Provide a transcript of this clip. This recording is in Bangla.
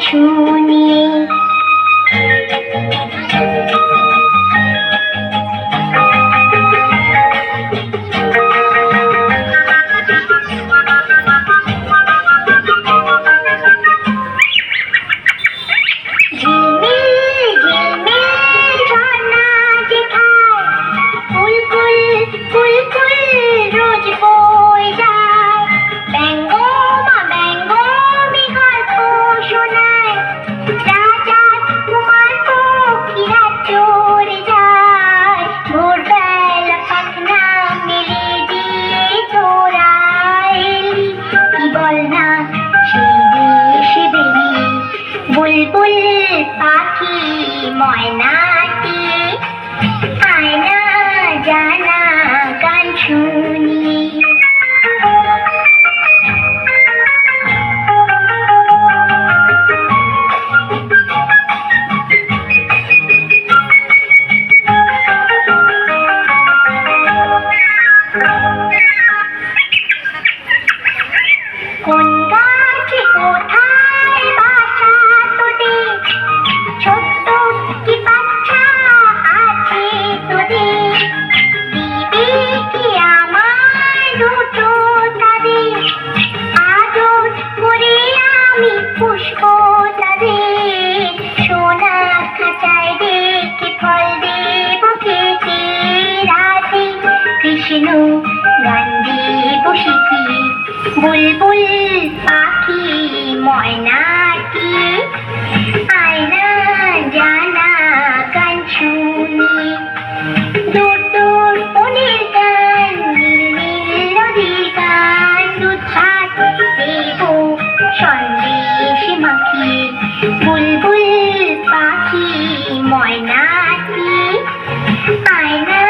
ছুনিয়ে। বুলবুল পাখি ময়নাটি আয়না জানা গান শুনি। কোন গাছে কোথায় বাসা তোদের, ছোট্ট কি বাচ্চা আছে তোদের, দিবি কি আমায় দুটো তাদের, আদর করে আমি পুষবো তাদের, সোনা খাঁচায় রেখে ফল দেবো খেতে রাতে, কৃষ্ণ গান দেবো শিখিয়ে। বুলবুল পাখি ময়নাটি আয়না জানা গান শুনি। দূর দূর বনের গান, নীল নীল নদীর গান, দুধ ভাত দেবো সন্দেশ মাখিয়ে। বুলবুল পাখি ময়নাটি আয়না